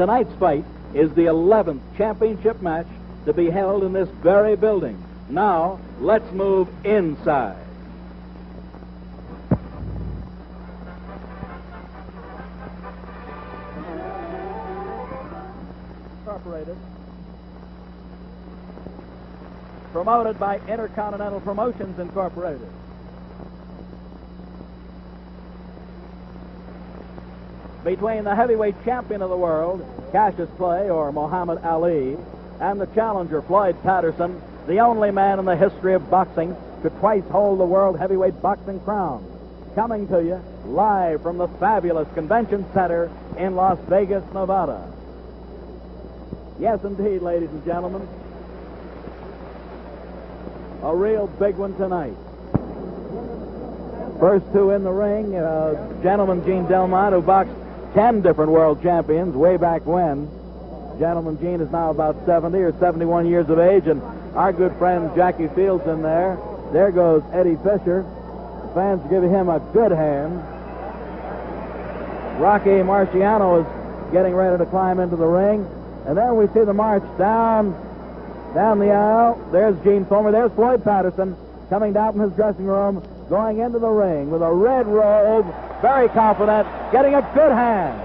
Tonight's fight is the 11th championship match to be held in this very building. Now, let's move inside. Incorporated. Promoted by Intercontinental Promotions Incorporated. Between the heavyweight champion of the world, Cassius Clay, or Muhammad Ali, and the challenger, Floyd Patterson, the only man in the history of boxing to twice hold the world heavyweight boxing crown. Coming to you live from the fabulous Convention Center in Las Vegas, Nevada. Yes, indeed, ladies and gentlemen. A real big one tonight. First two in the ring, gentleman Gene Delmont, who boxed 10 different world champions way back when. Gentleman Gene is now about 70 or 71 years of age, and our good friend Jackie Fields in there. There goes Eddie Fisher. The fans give him a good hand. Rocky Marciano is getting ready to climb into the ring. And then we see the march down the aisle. There's Gene Fulmer. There's Floyd Patterson coming down from his dressing room, going into the ring with a red robe, very confident, getting a good hand.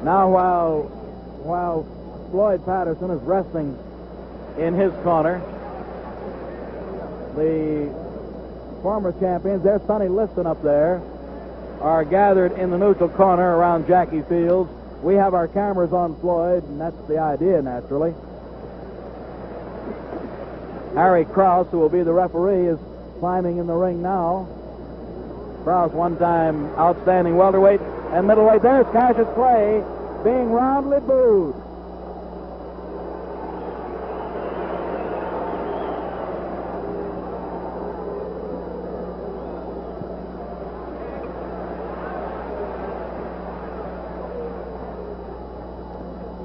Now, while Floyd Patterson is resting in his corner, the former champions, there's Sonny Liston up there, are gathered in the neutral corner around Jackie Fields. We have our cameras on Floyd, and that's the idea, naturally. Harry Krause, who will be the referee, is climbing in the ring now. Krause, one-time outstanding welterweight and middleweight. There's Cassius Clay being roundly booed.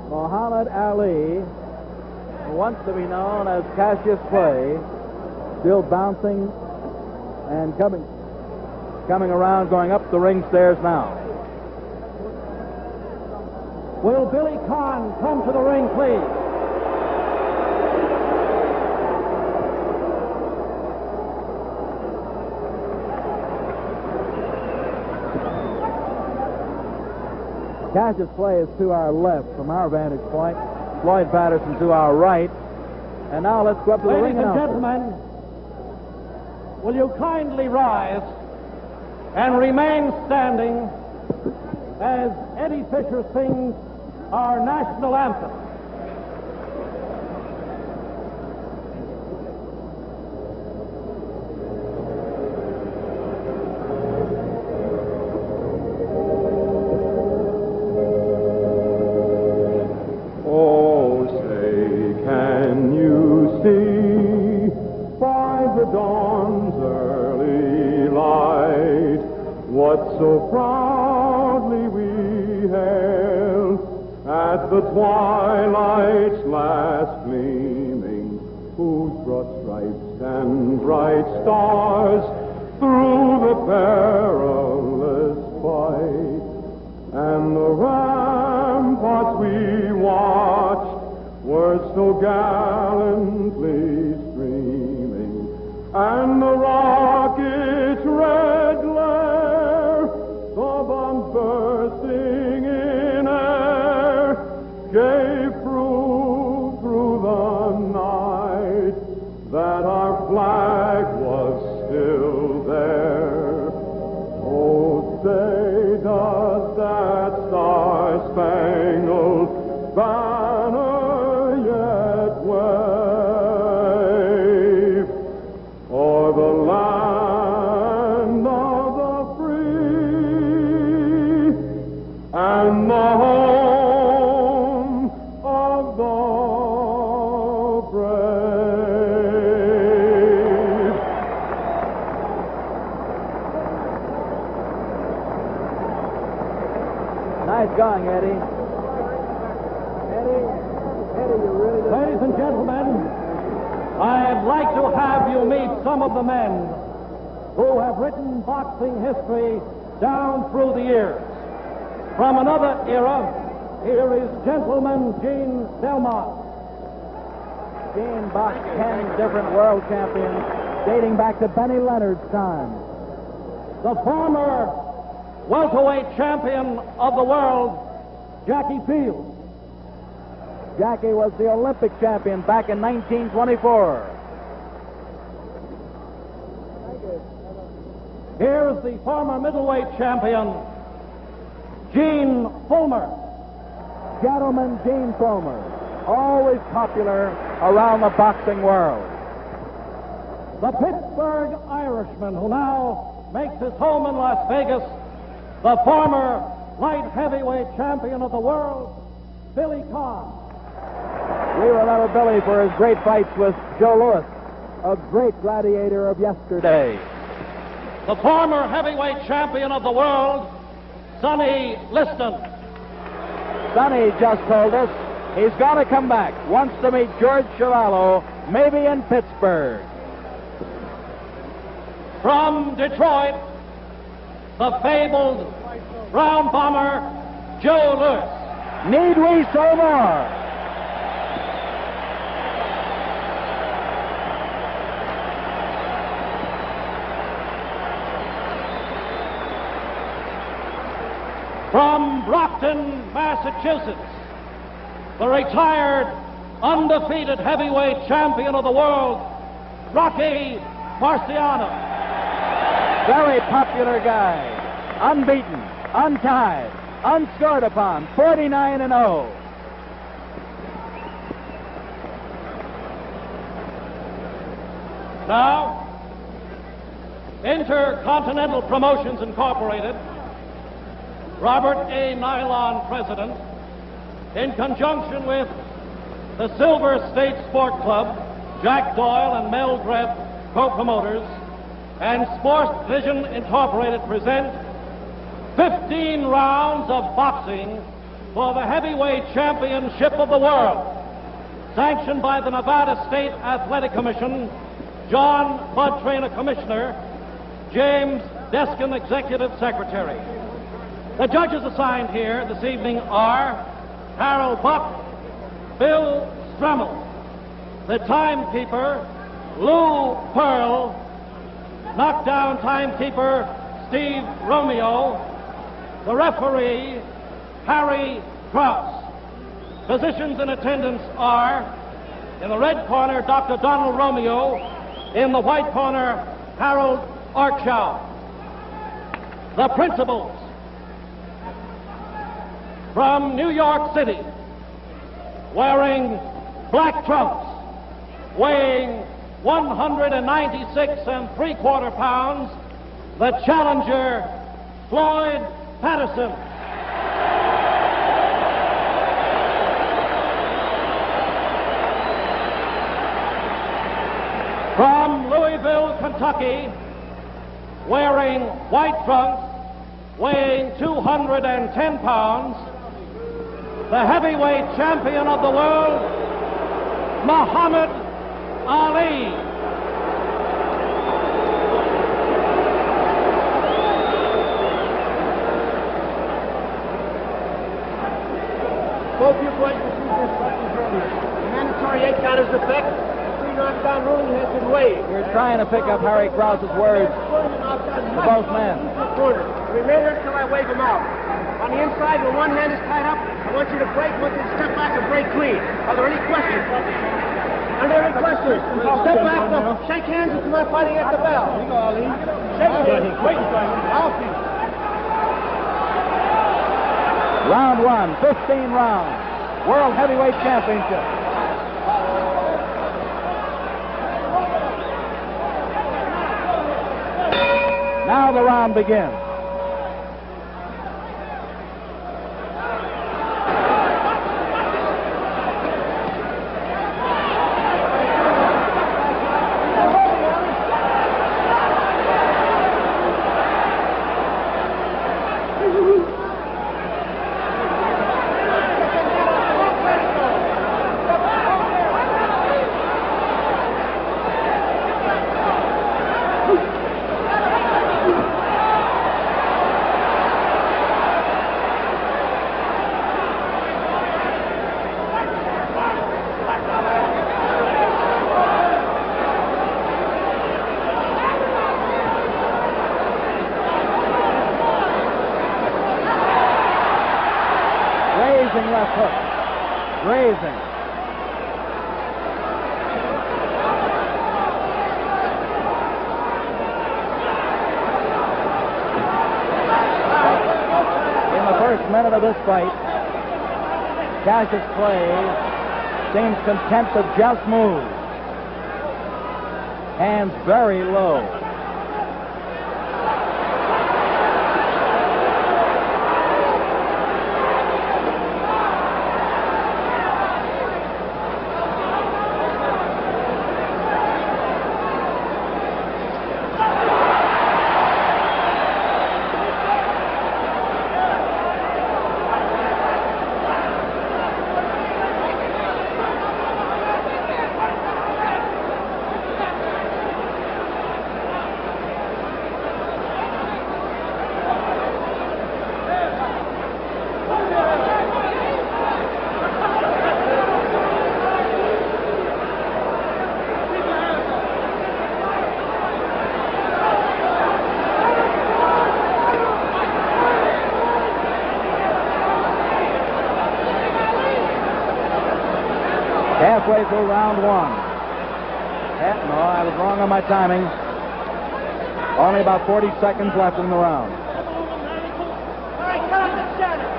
Muhammad Ali, who wants to be known as Cassius Clay, still bouncing and coming around, going up the ring stairs now. Will Billy Kahn come to the ring, please? Cassius Clay is to our left from our vantage point. Floyd Patterson to our right. And now let's go up to the ring. Ladies and gentlemen, will you kindly rise and remain standing as Eddie Fisher sings our national anthem. Oh, say, can you see by the dawn's early light what so proudly we hailed at the twilight's last gleaming, whose broad stripes and bright stars through the perilous fight, and the ramparts we watched were so gallantly streaming, and the rocket's red glare, the bombs bursting in air, gave proof through the night that our flag was still there. Oh, say, does that star-spangled banner yet wave o'er the Nice going, Eddie. Eddie, you really did. Ladies and gentlemen, I'd like to have you meet some of the men who have written boxing history down through the years. From another era, here is Gentleman Gene Belmont. Gene boxed 10 different world champions dating back to Benny Leonard's time. The former welterweight champion of the world, Jackie Fields. Jackie was the Olympic champion back in 1924. Here's the former middleweight champion, Gene Fulmer. Gentleman Gene Fulmer, always popular around the boxing world. The Pittsburgh Irishman, who now makes his home in Las Vegas, the former light heavyweight champion of the world, Billy Conn. We remember Billy for his great fights with Joe Louis, a great gladiator of yesterday. The former heavyweight champion of the world, Sonny Liston. Sonny just told us he's going to come back, wants to meet George Chiavallo, maybe in Pittsburgh. From Detroit, the fabled ground bomber, Joe Louis. Need we say more? From Brockton, Massachusetts, the retired, undefeated heavyweight champion of the world, Rocky Marciano. Very popular guy, unbeaten, untied, unscored upon, 49-0. Now, Intercontinental Promotions Incorporated, Robert A. Nylon president, in conjunction with the Silver State Sport Club, Jack Doyle and Mel Greb, co-promoters, and Sports Vision Incorporated present 15 rounds of boxing for the heavyweight championship of the world, sanctioned by the Nevada State Athletic Commission, John Bud Traynor, Commissioner, James Deskin, Executive Secretary. The judges assigned here this evening are Harold Buck, Bill Stremmel, the timekeeper, Lou Pearl, knockdown timekeeper, Steve Romeo, the referee, Harry Krause. Physicians in attendance are, in the red corner, Dr. Donald Romeo, in the white corner, Harold Arkshaw. The principals, from New York City, wearing black trunks, weighing 196 3/4 pounds, the challenger, Floyd Patterson. From Louisville, Kentucky, wearing white trunks, weighing 210 pounds, the heavyweight champion of the world, Muhammad Ali. Both your boys received their instructions earlier. The mandatory 8 count is effect. The 3 knockdown ruling has been waived. You're trying to pick up Harry Krause's words to both men. The remainder until I wave them out. On the inside, when one hand is tied up, I want you to break. I want you to step back and break clean. Are there any questions? Are there any questions? Step back, shake hands if you're not fighting at the bell. Shake hands. Wait. I'll see. Round 1, 15 rounds, World Heavyweight Championship. Now the round begins. Raising left hook. Raising. In the first minute of this fight, Cassius Clay seems content to just move. Hands very low. Halfway through round one. No, I was wrong on my timing. Only about 40 seconds left in the round. All right, cut up the center.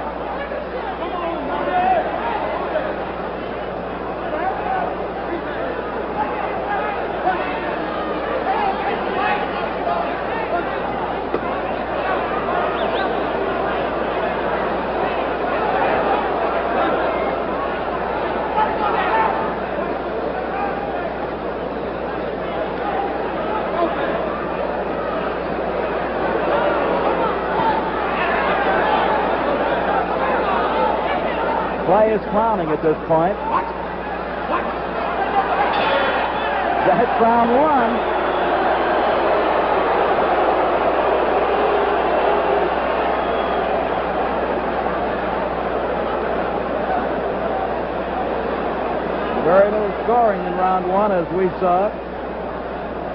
Clay is clowning at this point. That's round one. Very little scoring in round one, as we saw.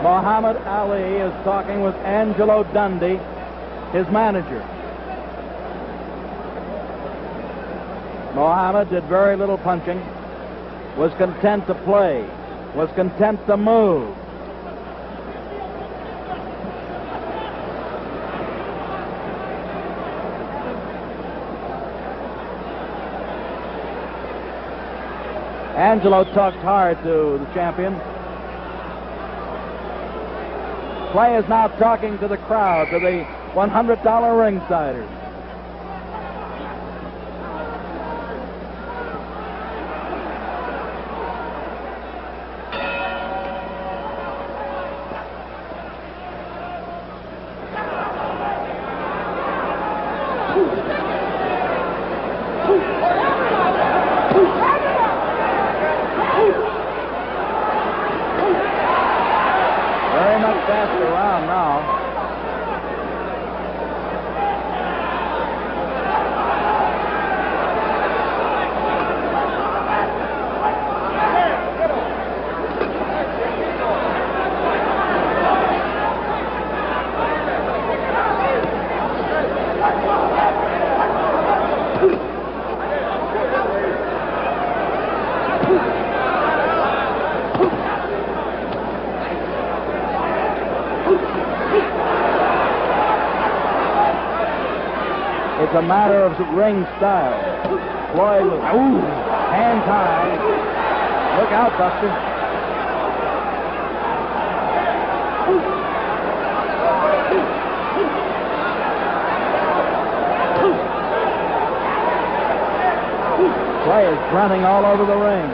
Muhammad Ali is talking with Angelo Dundee, his manager. Muhammad did very little punching, was content to play, was content to move. Angelo talked hard to the champion. Clay is now talking to the crowd, to the $100 ringsiders. Very much faster round now. It's a matter of ring style. Floyd was, hands high. Look out, Buster. Clay is grunting all over the ring.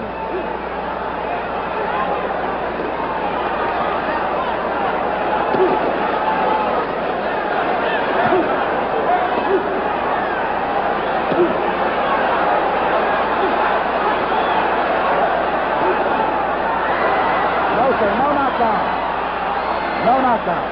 No knockdown.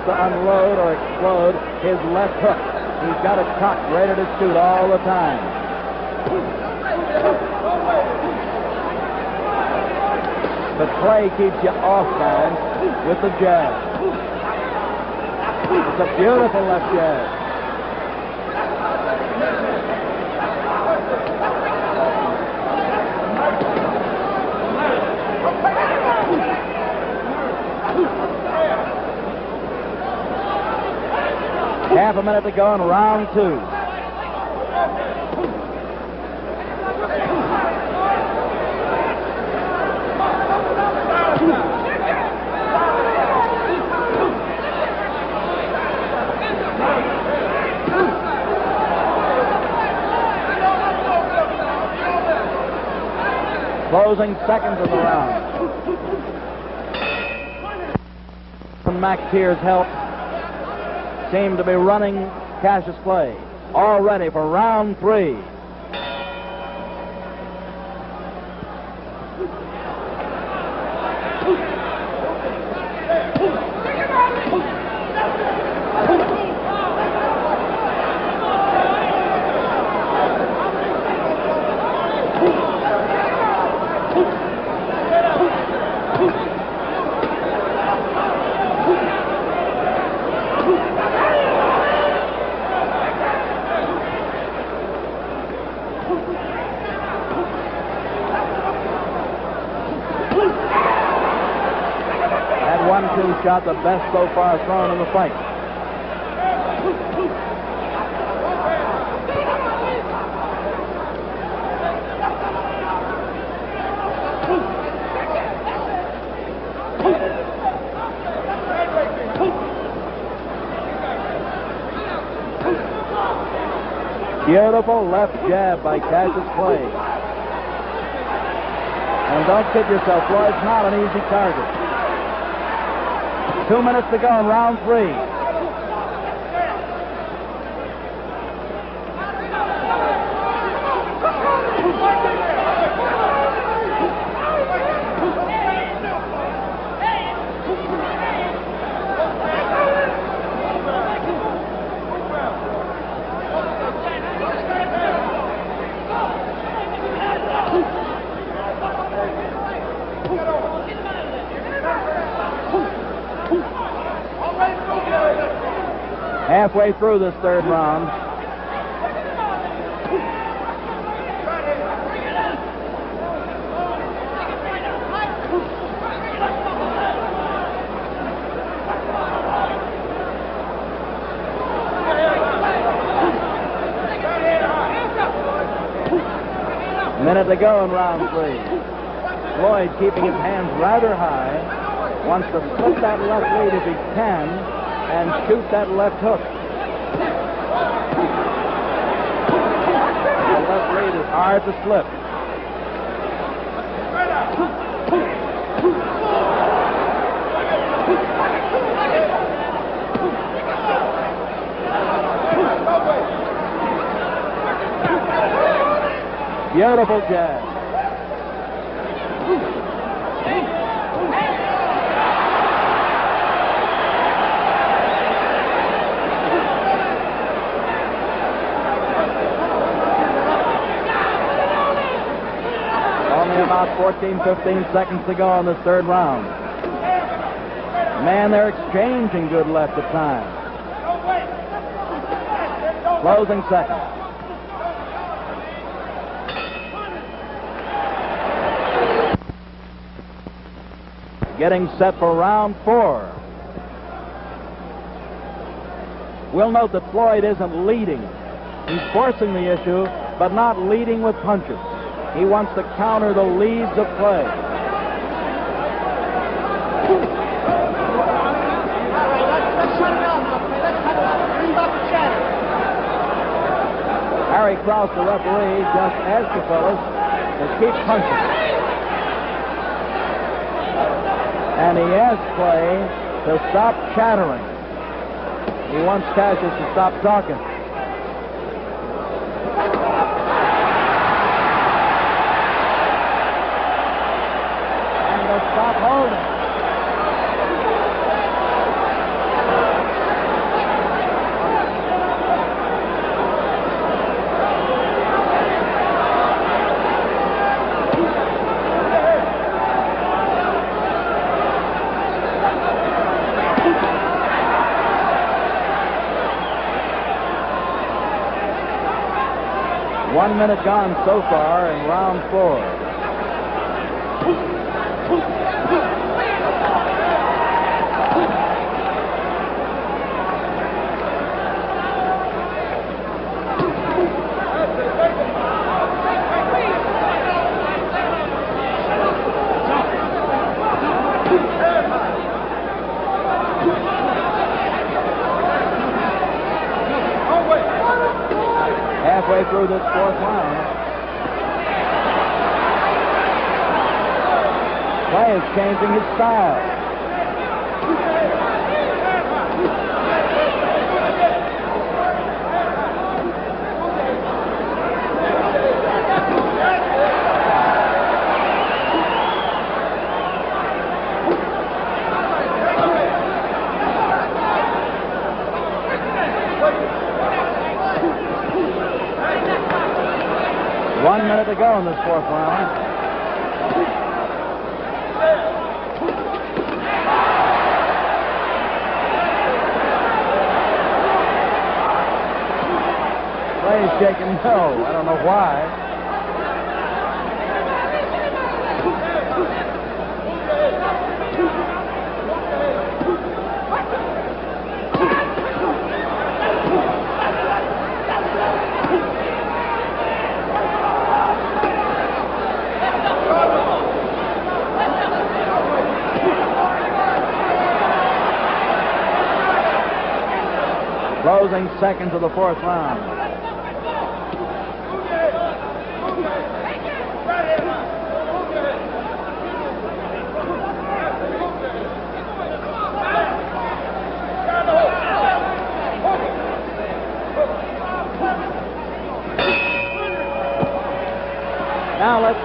to unload or explode his left hook. He's got it cocked, ready to shoot all the time. But Clay keeps you off balance with the jab. It's a beautiful left jab. Half a minute to go in round two. Closing seconds of the round. From McTeer's help, seem to be running Cassius Clay. All ready for round three. Shot the best so far thrown in the fight. Beautiful left jab by Cassius Clay. And don't kid yourself, Floyd's not an easy target. 2 minutes to go in round three. Halfway through this third round. Minute to go in round three. Floyd keeping his hands rather high. Wants to slip that left lead if he can and shoot that left hook. The left lead is hard to slip. Beautiful jab. Only about 14, 15 seconds to go in this third round. Man, they're exchanging good left at times. Closing seconds. Getting set for round four. We'll note that Floyd isn't leading. He's forcing the issue, but not leading with punches. He wants to counter the leads of Clay. Harry Krause, the referee, just asked the fellas to keep punching. And he asked Clay to stop chattering. He wants Cassius to stop talking. And to stop holding. 1 minute gone so far in round 4. Halfway through this 4th round. Clay is changing his style. One minute to go in this 4th round. Clay's shaking no. I don't know why. Closing seconds of the 4th round. Now let's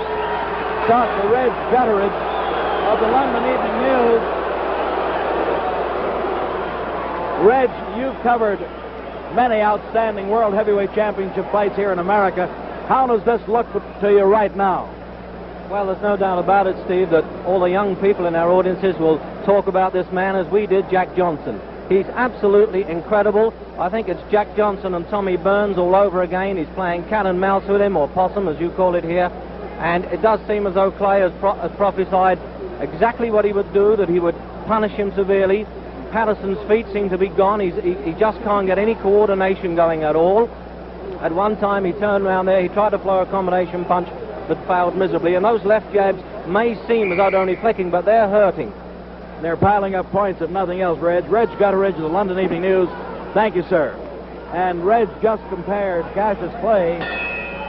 start the red gutterage of the London Evening News. Reg, you've covered many outstanding World Heavyweight Championship fights here in America. How does this look to you right now? Well, there's no doubt about it, Steve, that all the young people in our audiences will talk about this man as we did Jack Johnson. He's absolutely incredible. I think it's Jack Johnson and Tommy Burns all over again. He's playing cat and mouse with him, or possum, as you call it here. And it does seem as though Clay has prophesied exactly what he would do, that he would punish him severely. Patterson's feet seem to be gone. He just can't get any coordination going at all. At one time he turned around there, he tried to throw a combination punch but failed miserably. And those left jabs may seem as though they're only flicking, but they're hurting. They're piling up points if nothing else, Reg. Reg Gutteridge of the London Evening News. Thank you, sir. And Reg just compared Cassius Clay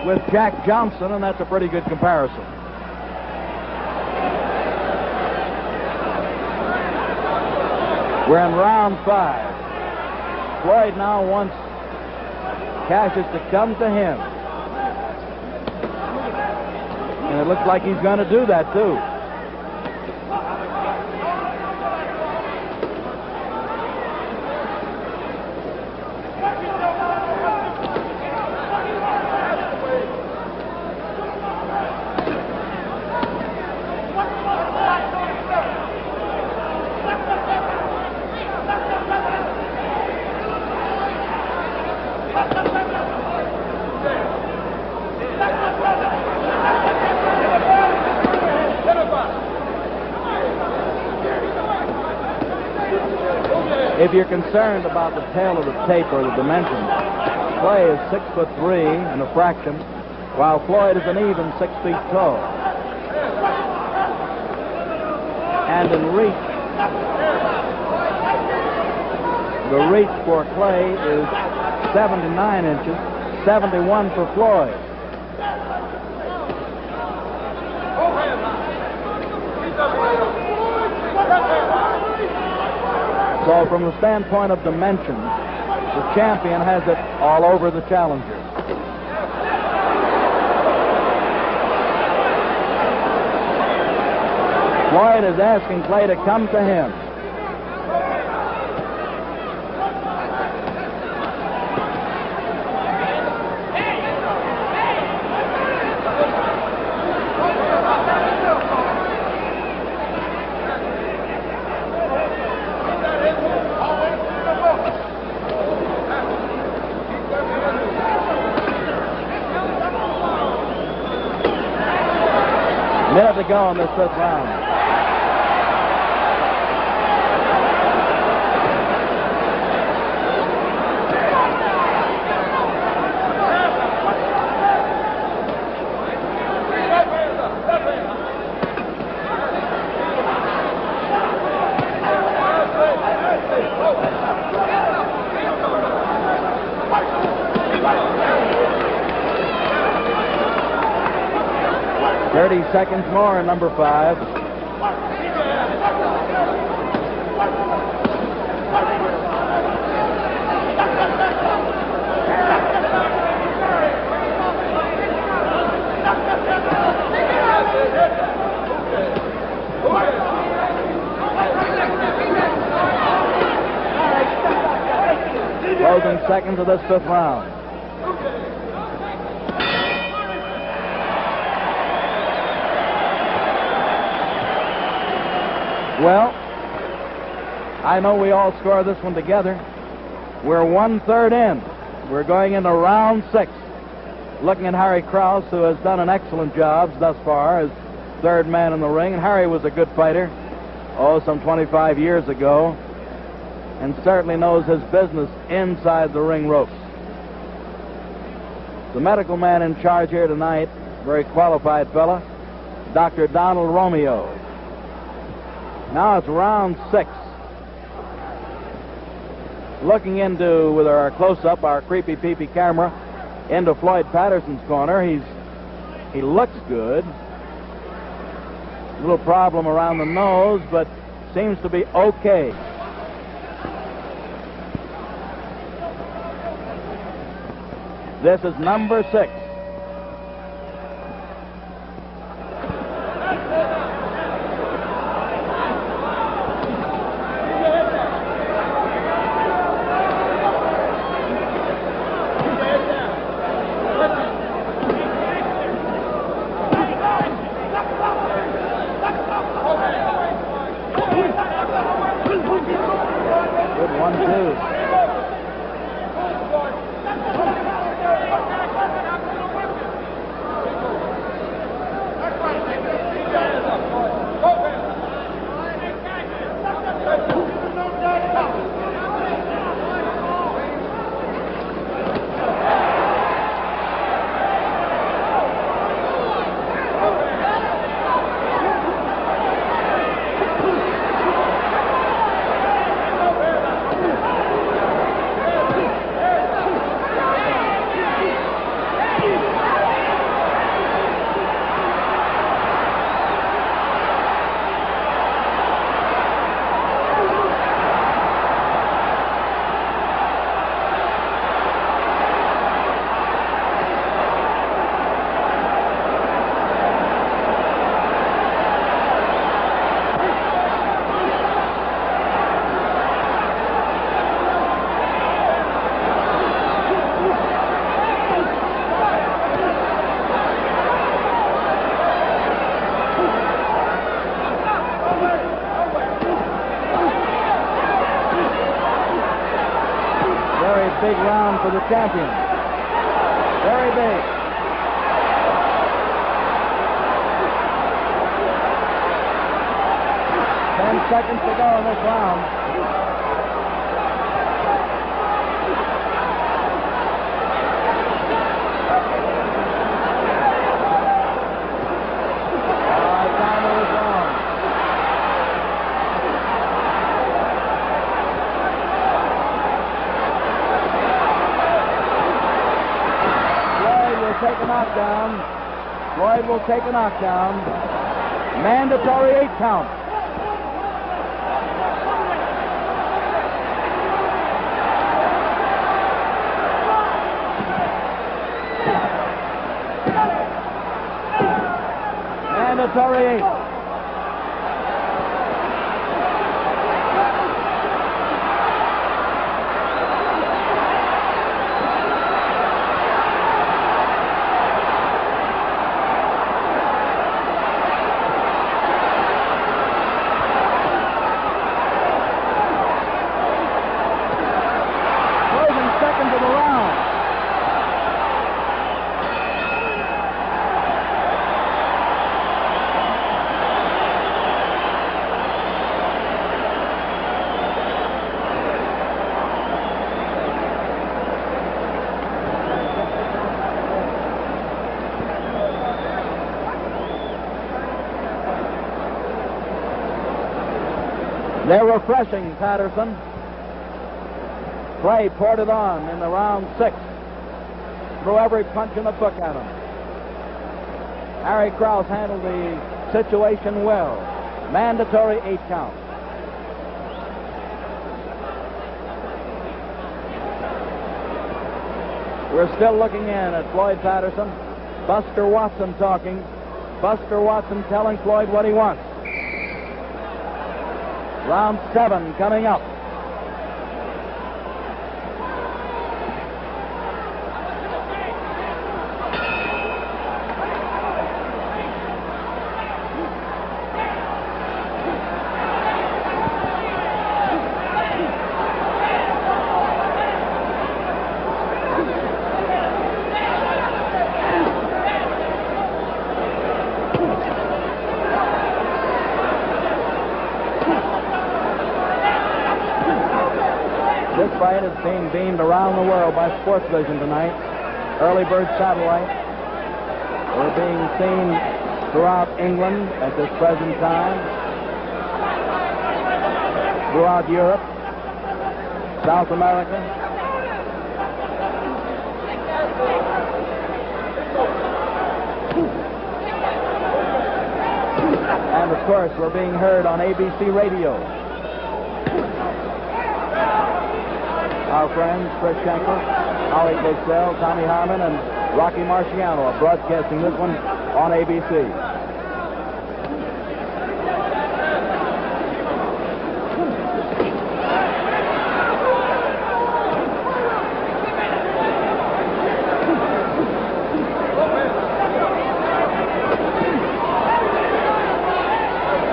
with Jack Johnson, and that's a pretty good comparison. We're in round 5. Floyd now wants Cassius to come to him. And it looks like he's going to do that, too. If you're concerned about the tail of the tape or the dimensions, Clay is 6'3" and a fraction, while Floyd is an even 6 feet tall. And in reach, the reach for Clay is 79 inches, 71 for Floyd. So from the standpoint of dimensions, the champion has it all over the challenger. Floyd is asking Clay to come to him. 2:35 to go in this fifth round. Seconds more in number 5. Closing seconds of this fifth round. Well, I know we all score this one together. We're 1/3 in. We're going into round 6. Looking at Harry Krause, who has done an excellent job thus far as third man in the ring. And Harry was a good fighter, some 25 years ago, and certainly knows his business inside the ring ropes. The medical man in charge here tonight, very qualified fella, Dr. Donald Romeo. Now it's round 6. Looking into, with our close-up, our creepy peepy camera, into Floyd Patterson's corner. He looks good. A little problem around the nose, but seems to be okay. This is number 6. Big round for the champion. Very big. Ten seconds to go in this round. Timer is on. Take a knockdown. Floyd will take a knockdown. Mandatory 8 count. Mandatory 8. They're refreshing Patterson. Clay poured it on in the round 6. Threw every punch in the book at him. Harry Krause handled the situation well. Mandatory 8 count. We're still looking in at Floyd Patterson. Buster Watson talking. Buster Watson telling Floyd what he wants. Round 7 coming up. This fight is being beamed around the world by Sports Vision tonight. Early bird satellite. We're being seen throughout England at this present time. Throughout Europe, South America. And of course, we're being heard on ABC Radio. Our friends Chris Schenkel, Holly Cosell, Tommy Harmon, and Rocky Marciano are broadcasting this one on ABC.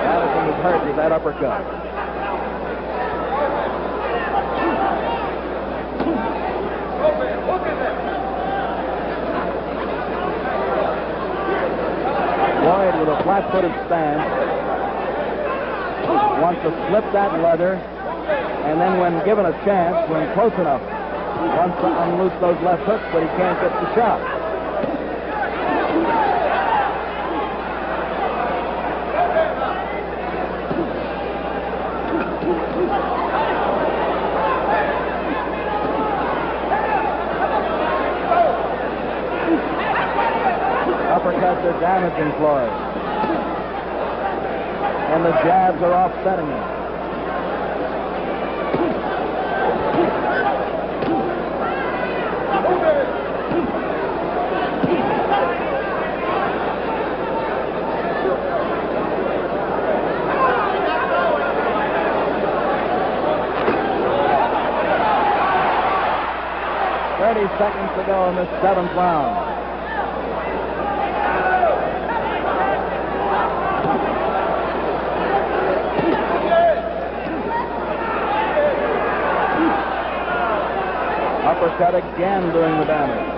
Patterson was hurt with that uppercut. Floyd with a flat-footed stance wants to slip that leather, and then when given a chance, when close enough, wants to unloose those left hooks, but he can't get the shot. Uppercuts are damaging Floyd. And the jabs are offsetting him. Seconds to go in this 7th round. Uppercut again doing the damage.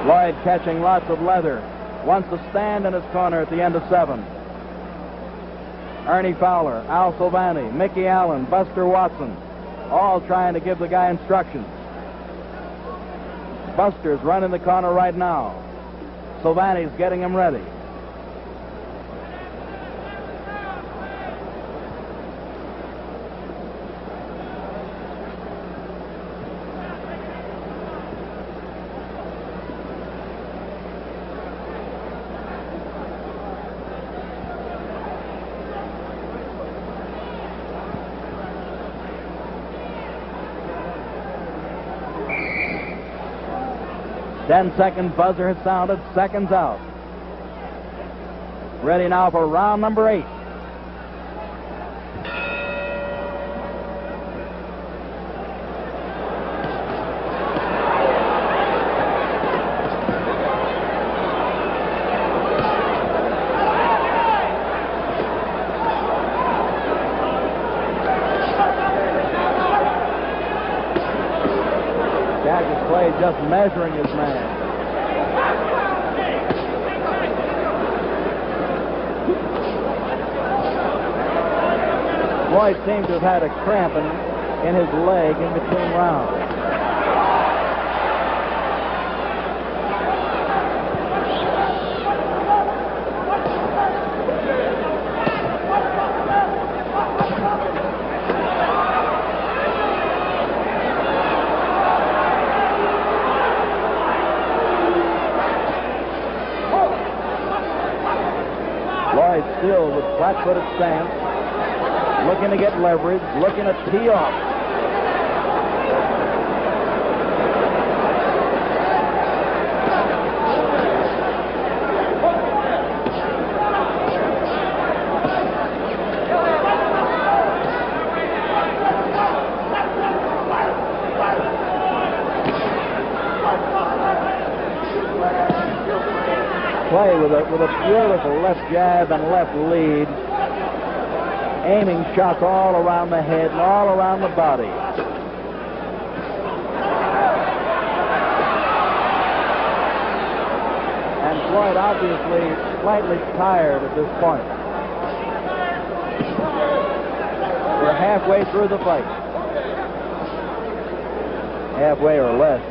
Floyd catching lots of leather. Wants to stand in his corner at the end of 7. Ernie Fowler, Al Silvani, Mickey Allen, Buster Watson, all trying to give the guy instructions. Buster's running the corner right now. Silvani's getting him ready. Ten-second buzzer has sounded, seconds out. Ready now for round number 8. Cassius Clay just measuring his man. Floyd seemed to have had a cramp in his leg in between rounds. Floyd still with flat-footed stance, looking to get leverage, looking to tee off. Play with a beautiful left jab and left lead, aiming shots all around the head and all around the body. And Floyd obviously slightly tired at this point. We're halfway through the fight. Halfway or less.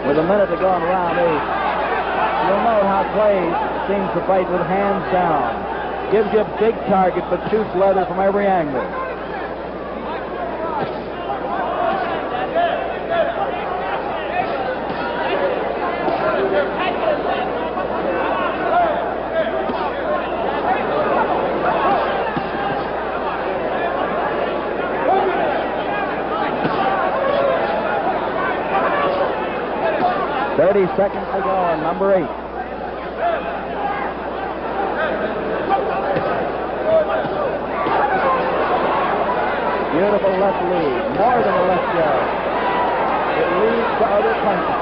With a minute to go in round 8, you'll note how Clay seems to fight with hands down. Gives you a big target, but shoots leather from every angle. Seconds to go on number 8. Beautiful left lead, more than a left jab. It leads to other punches.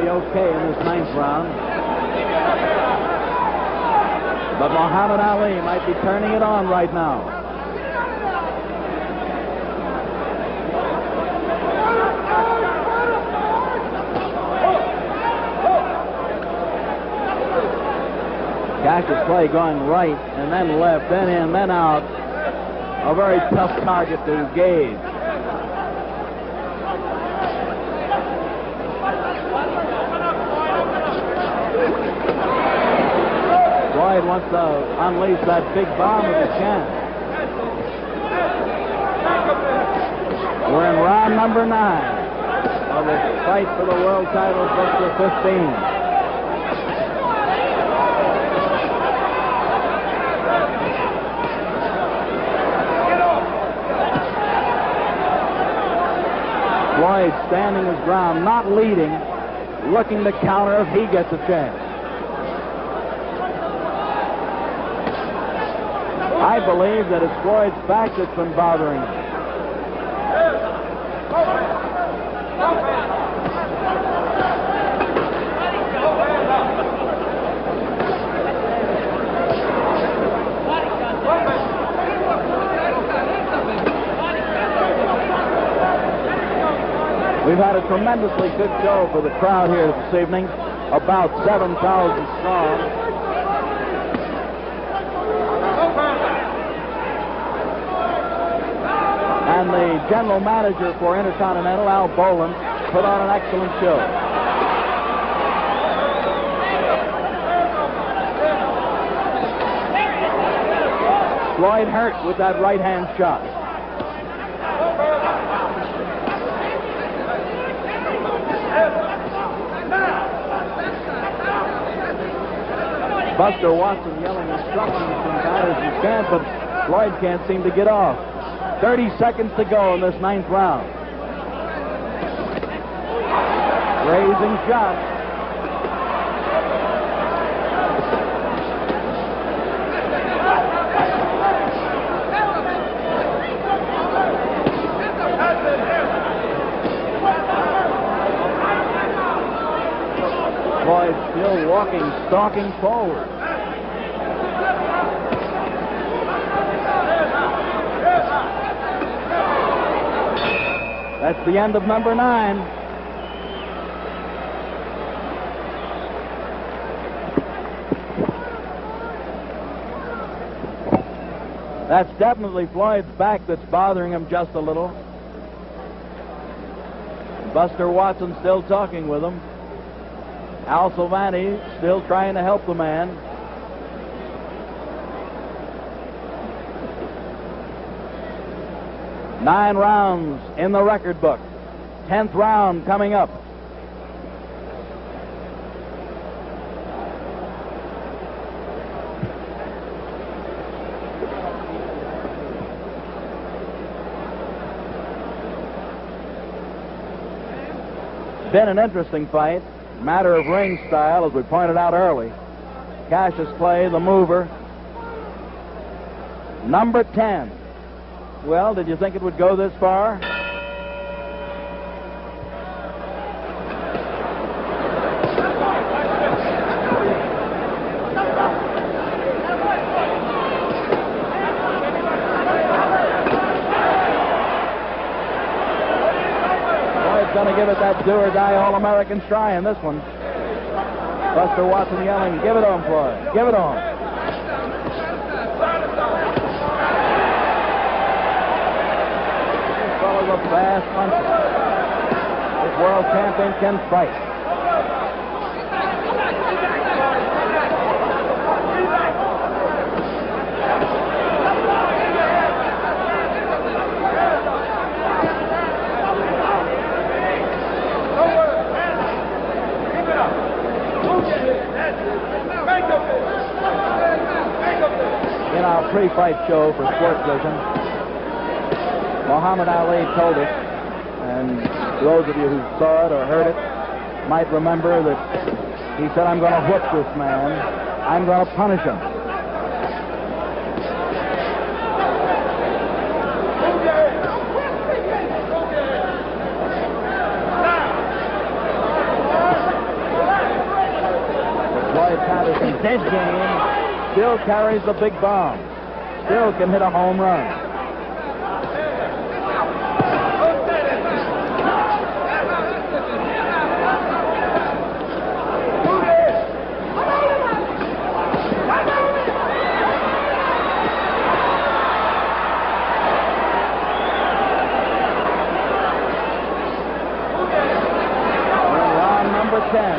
Okay in this 9th round. But Muhammad Ali might be turning it on right now. Cash's Clay going right and then left, then in, then out. A very tough target to gauge. Floyd wants to unleash that big bomb if he can. We're in round number 9 of the fight for the world title for 15. Floyd standing his ground, not leading, looking to counter if he gets a chance. I believe that it's Floyd's back that's been bothering him. We've had a tremendously good show for the crowd here this evening, about 7,000 strong. And the general manager for Intercontinental, Al Boland, put on an excellent show. Floyd hurt with that right-hand shot. Buster Watson yelling instructions from Patterson camp, but Floyd can't seem to get off. 30 seconds to go in this 9th round. Raising shot. Floyd still walking, stalking forward. That's the end of number 9. That's definitely Floyd's back that's bothering him just a little. Buster Watson still talking with him. Al Silvani still trying to help the man. Nine rounds in the record book. 10th round coming up. Been an interesting fight. Matter of ring style, as we pointed out early. Cassius Clay, the mover. Number 10. Well, did you think it would go this far? Going to give it that do-or-die All-American try in this one. Buster Watson yelling, "Give it on, Floyd. Give it on." This fellow's a fast puncher. This world champion can fight. In our pre-fight show for Sports Vision, Muhammad Ali told us, and those of you who saw it or heard it might remember that he said, "I'm going to whip this man. I'm going to punish him." Floyd Patterson's dead game. Still carries the big bomb. Still can hit a home run. And round number 10.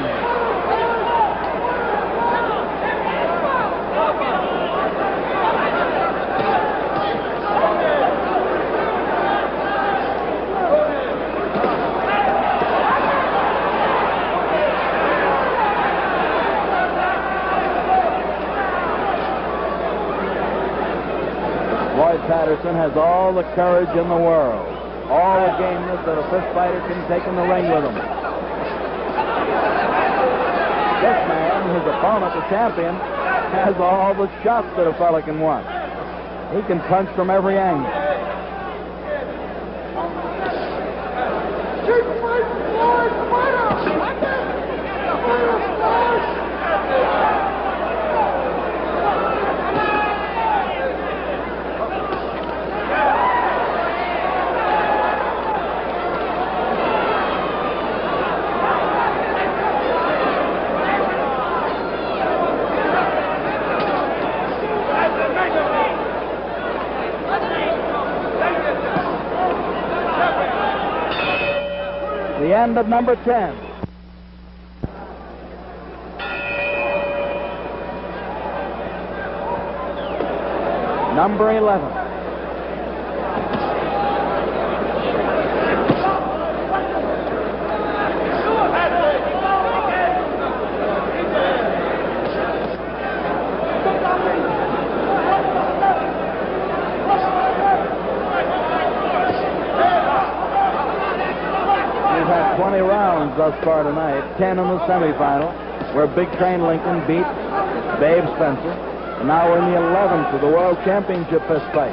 Floyd Patterson has all the courage in the world, all the gameness that a fist fighter can take in the ring with him. This man, his opponent, the champion, has all the shots that a fella can want. He can punch from every angle. The end of number 10. number 11. We've had 20 rounds thus far tonight, 10 in the semifinal, where Big Train Lincoln beat Babe Spencer. And now we're in the 11th of the World Championship fist fight.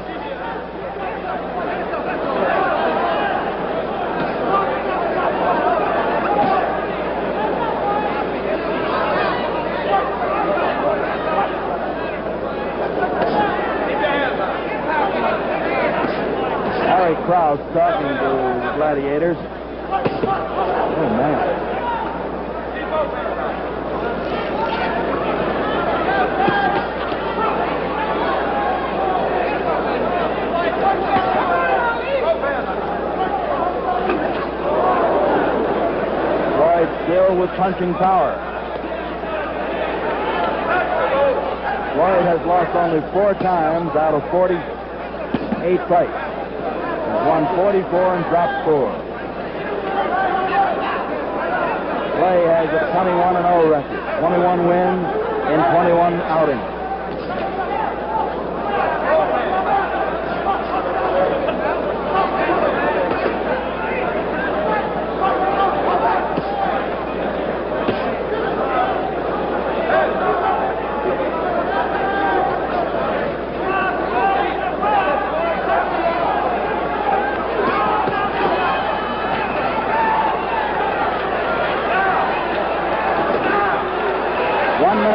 Harry Krause talking to the gladiators. Oh, man. Floyd still with punching power. Floyd has lost only 4 times out of 48 fights. He's won 44 and dropped 4. Clay has a 21-0 record, 21 wins in 21 outings.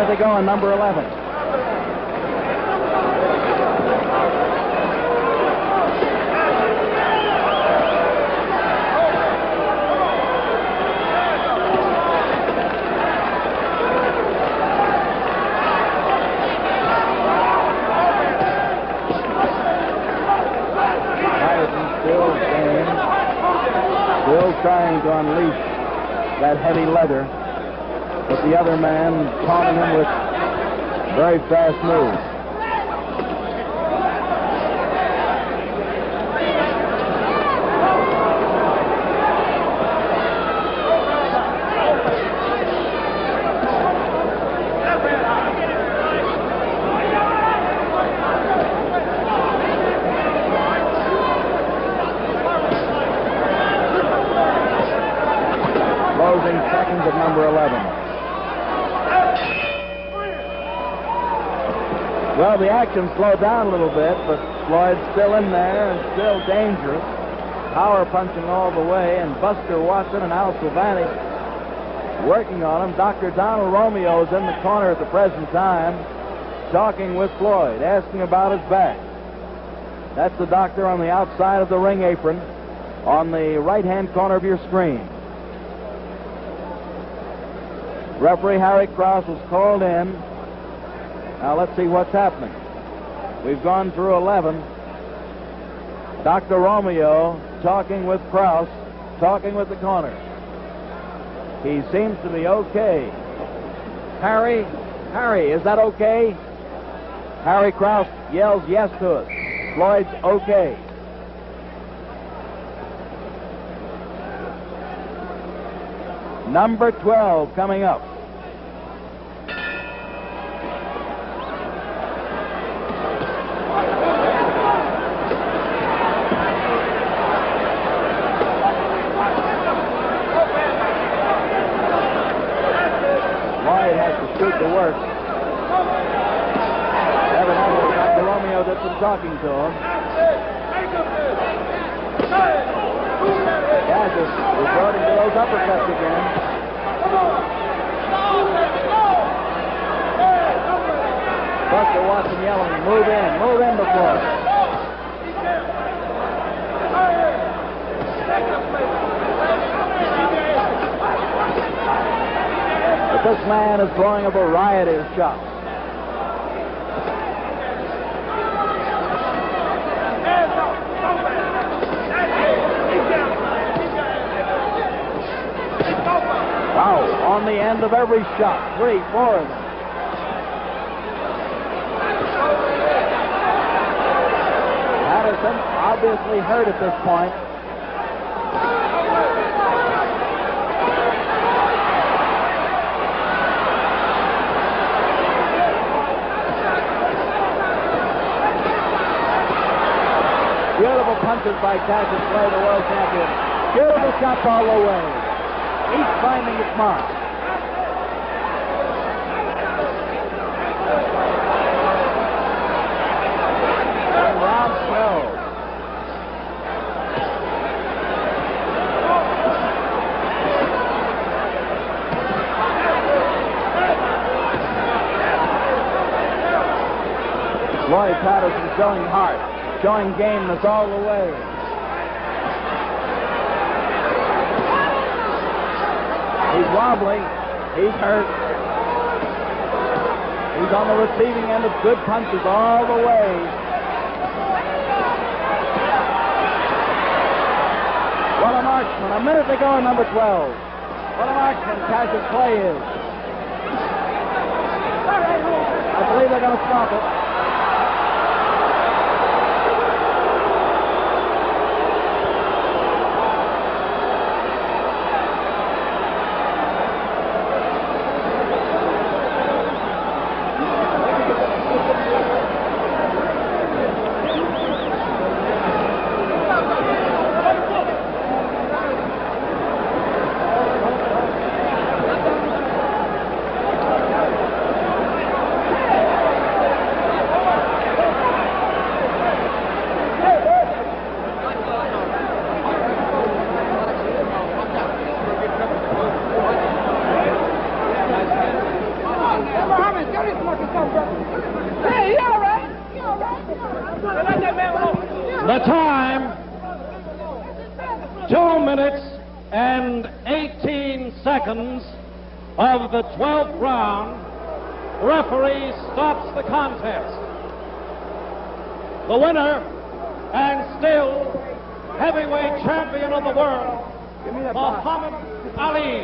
To go in number 11. Patterson still game, still trying to unleash that heavy leather. But the other man taunting him with very fast moves. Closing seconds of number 11. Well, the action slowed down a little bit, but Floyd's still in there and still dangerous. Power punching all the way, and Buster Watson and Al Silvani working on him. Dr. Donald Romeo is in the corner at the present time, talking with Floyd, asking about his back. That's the doctor on the outside of the ring apron on the right-hand corner of your screen. Referee Harry Krause was called in. Now let's see what's happening. We've gone through 11. Dr. Romeo talking with Krause, talking with the corner. He seems to be okay. Harry, is that okay? Harry Krause yells yes to us. Floyd's okay. Number 12 coming up. To work. Evidently, Dr. Romeo did some talking to him. Cassius resorting to those uppercuts again. Buster Watson yelling, move in before. But this man is throwing a variety of shots. Wow, on the end of every shot, 3, 4 of them. Patterson, obviously hurt at this point. Beautiful punches by Cassius Clay, the world champion. Beautiful shots all the way. Each finding its mark. And round 12. Floyd Patterson showing heart, showing gameness all the way. He's wobbly. He's hurt. He's on the receiving end of good punches all the way. What a marksman. A minute to go in number 12. What a marksman Cassius Clay is. I believe they're going to stop it. The time, 2 minutes and 18 seconds of the 12th round. Referee stops the contest. The winner and still heavyweight champion of the world, Muhammad Ali.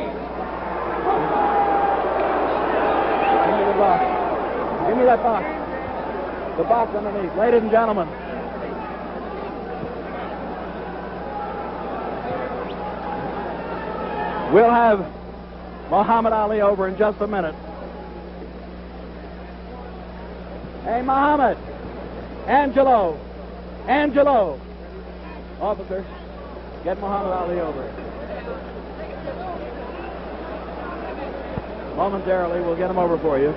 Give me the box. Give me that box. The box underneath. Ladies and gentlemen. We'll have Muhammad Ali over in just a minute. Hey, Muhammad. Angelo. Officer, get Muhammad Ali over. Momentarily, we'll get him over for you.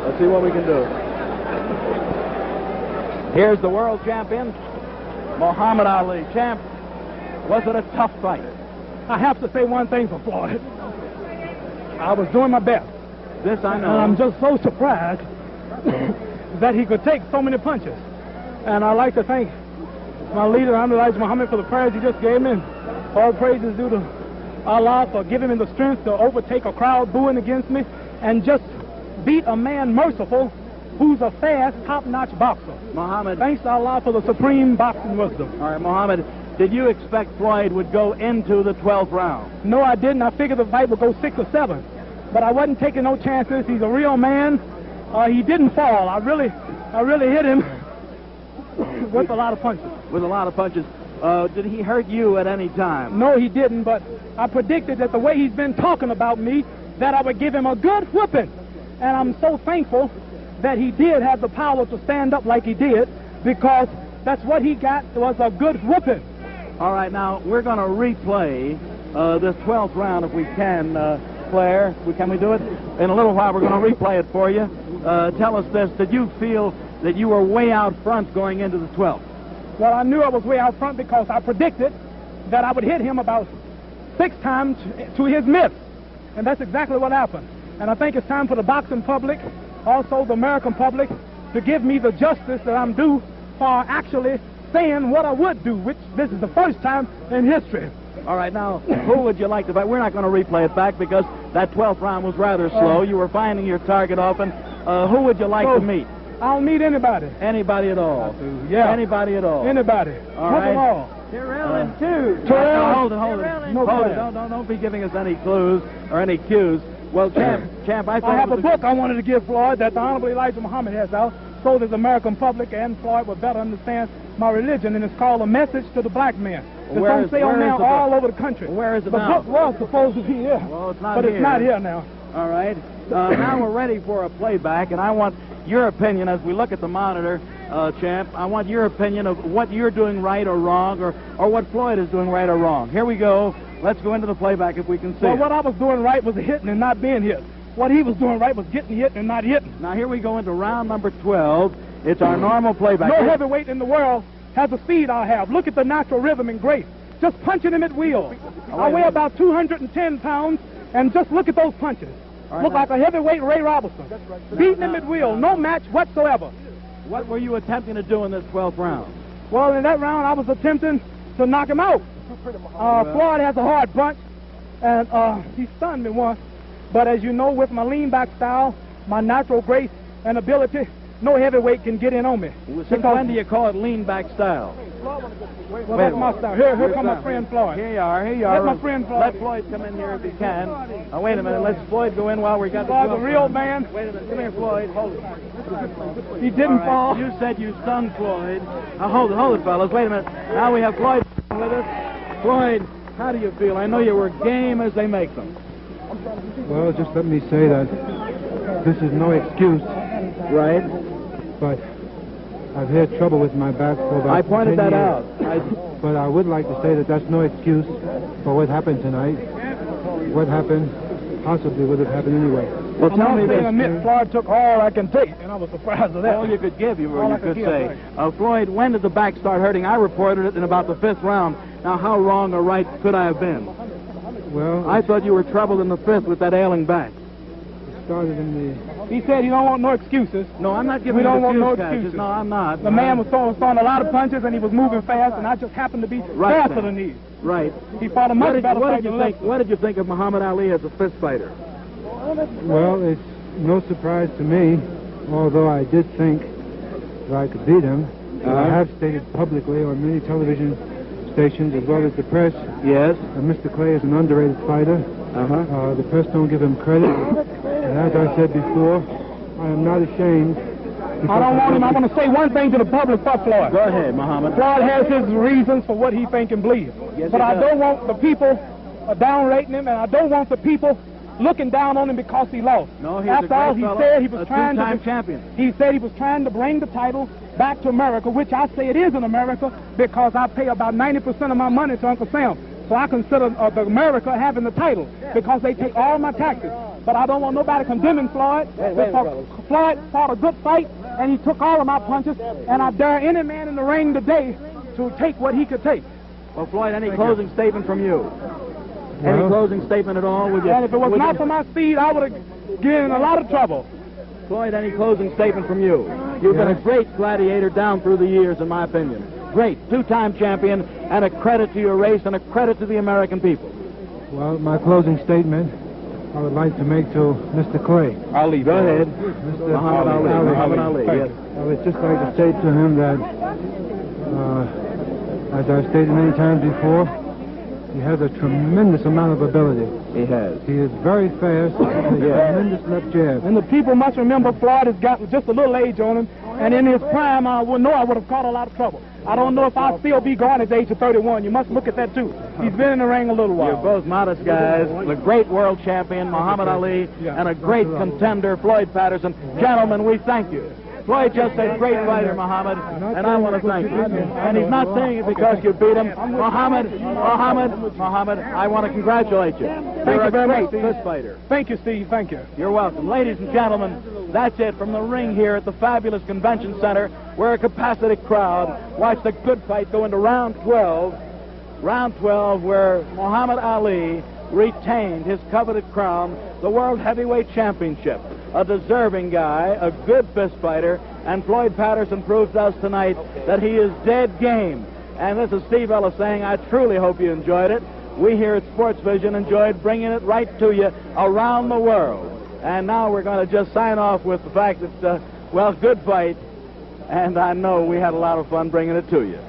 Let's see what we can do. Here's the world champion, Muhammad Ali. Champ, was it a tough fight? I have to say one thing for Floyd. I was doing my best. This I know. And I'm just so surprised that he could take so many punches. And I'd like to thank my leader, Elijah Muhammad, for the prayers he just gave me. All praises due to Allah for giving me the strength to overtake a crowd booing against me and just beat a man merciful who's a fast, top-notch boxer. Muhammad. Thanks to Allah for the supreme boxing wisdom. All right, Muhammad, did you expect Floyd would go into the 12th round? No, I didn't. I figured the fight would go 6 or 7. But I wasn't taking no chances. He's a real man. He didn't fall. I really hit him with a lot of punches. With a lot of punches. Did he hurt you at any time? No, he didn't, but I predicted that the way he's been talking about me, that I would give him a good whipping. And I'm so thankful that he did have the power to stand up like he did, because that's what he got, was a good whipping. All right, now, we're going to replay this 12th round if we can, Claire. Can we do it? In a little while, we're going to replay it for you. Tell us this. Did you feel that you were way out front going into the 12th? Well, I knew I was way out front because I predicted that I would hit him about 6 times to his miss. And that's exactly what happened. And I think it's time for the boxing public, also the American public, to give me the justice that I'm due for actually saying what I would do, which this is the first time in history. All right, now, who would you like to fight? We're not going to replay it back because that 12th round was rather slow. You were finding your target often. Who would you like to meet? I'll meet anybody. Anybody at all? Yeah. Anybody at all? Anybody. All right. Them all. Terrell and two. Terrell. Hold it. No Hold it. problem. Don't be giving us any clues or any cues. Well, Champ, I I thought have a book I wanted to give Floyd that the Honorable Elijah Muhammad has out so that the American public and Floyd will better understand my religion, and it's called A Message to the Black Man. It's on sale now all over the country. Where is it the now? book was supposed to be here. Well, it's not but here. It's not here now. All right. Now we're ready for a playback, and I want your opinion as we look at the monitor, champ. I want your opinion of what you're doing right or wrong, or what Floyd is doing right or wrong. Here we go. Let's go into the playback if we can see. Well, it. what I was doing right was hitting and not being hit. What he was doing right was getting hit and not hitting. Now here we go into round number 12. It's our normal playback. No heavyweight in the world has the speed I have. Look at the natural rhythm and grace. Just punching him at will. I weigh about 210 pounds, and just look at those punches. Look like a heavyweight Ray Robertson. Beating him at will. No match whatsoever. What were you attempting to do in this 12th round? Well, in that round, I was attempting to knock him out. Floyd has a hard punch, and he stunned me once. But as you know, with my lean-back style, my natural grace and ability, no heavyweight can get in on me. Since when do you call it lean-back style? Well, that's my style. Here come my friend Floyd. Here you are. Let my friend Floyd. Let Floyd come in here if he can. Wait a minute. Let's Floyd go in while we got the Floyd's a real man. Wait a minute. Come here, Floyd. Hold it. He didn't fall. You said you stunned Floyd. Hold it, fellas. Wait a minute. Now we have Floyd with us. Floyd, how do you feel? I know you were game as they make them. Well, just let me say that this is no excuse. Right. But I've had trouble with my back for about 10 years. I pointed that out. But I would like to say that that's no excuse for what happened tonight. What happened possibly would have happened anyway. Well, tell me this. Floyd took all I can take, and I was surprised at that. All you could give, you could say. Floyd, when did the back start hurting? I reported it in about the 5th round. Now, how wrong or right could I have been? Well, I thought you were troubled in the 5th with that ailing back. It started in the... He said he don't want no excuses. No, I'm not giving you no excuses. No, I'm not. The man was throwing a lot of punches, and he was moving fast, and I just happened to be faster than he. Right. He fought a much better fight than Lexus. What did you think of Muhammad Ali as a fist fighter? Well, it's no surprise to me, although I did think that I could beat him. I have stated publicly on many television stations as well as the press. Yes. Mr. Clay is an underrated fighter. The press don't give him credit. And as I said before, I am not ashamed. I don't want him. I want to say one thing to the public for Floyd. Go ahead, Muhammad. Floyd has his reasons for what he think and believes. Yes, but I don't want the people downrating him, and I don't want the people looking down on him because he lost. No, he's After all, he said he was trying to champion. He said he was trying to bring the title back to America, which I say it is in America because I pay about 90% of my money to Uncle Sam. So I consider America having the title because they take all my taxes. But I don't want nobody condemning Floyd. Floyd fought a good fight, and he took all of my punches, and I dare any man in the ring today to take what he could take. Well, Floyd, any closing statement from you? Any closing statement at all? And if it was not for my speed, I would have given a lot of trouble. Floyd, any closing statement from you? You've been a great gladiator down through the years, in my opinion. Great, 2-time champion, and a credit to your race and a credit to the American people. Well, my closing statement I would like to make to Mr. Clay. Ali, go ahead. Mr. Muhammad Ali, yes. I would just like to say to him that, as I've stated many times before, he has a tremendous amount of ability. He has. He is very fast, with a tremendous left jab. And the people must remember Floyd has got just a little age on him, and in his prime, I would have caught a lot of trouble. I don't know if I'll still be going at the age of 31. You must look at that, too. He's been in the ring a little while. You're both modest guys. The great world champion, Muhammad Ali, and a great contender, Floyd Patterson. Gentlemen, we thank you. Floyd just said, great fighter, Muhammad, and I want to thank you. And he's not saying it because you beat him. Muhammad, I want to congratulate you. You're a great fist fighter. Thank you, Steve. Thank you. You're welcome. Ladies and gentlemen, that's it from the ring here at the fabulous convention center, where a capacity crowd watched a good fight go into round 12. Round 12, where Muhammad Ali retained his coveted crown, the World Heavyweight Championship. A deserving guy, a good fist fighter, and Floyd Patterson proves to us tonight that he is dead game. And this is Steve Ellis saying, I truly hope you enjoyed it. We here at Sports Vision enjoyed bringing it right to you around the world. And now we're going to just sign off with the fact that, good fight, and I know we had a lot of fun bringing it to you.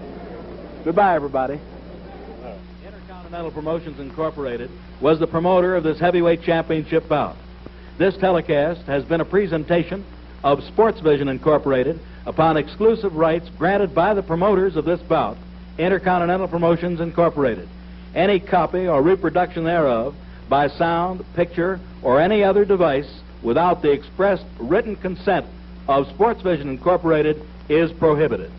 Goodbye, everybody. Intercontinental Promotions Incorporated was the promoter of this heavyweight championship bout. This telecast has been a presentation of Sports Vision Incorporated upon exclusive rights granted by the promoters of this bout, Intercontinental Promotions Incorporated. Any copy or reproduction thereof by sound, picture, or any other device without the expressed written consent of Sports Vision Incorporated is prohibited.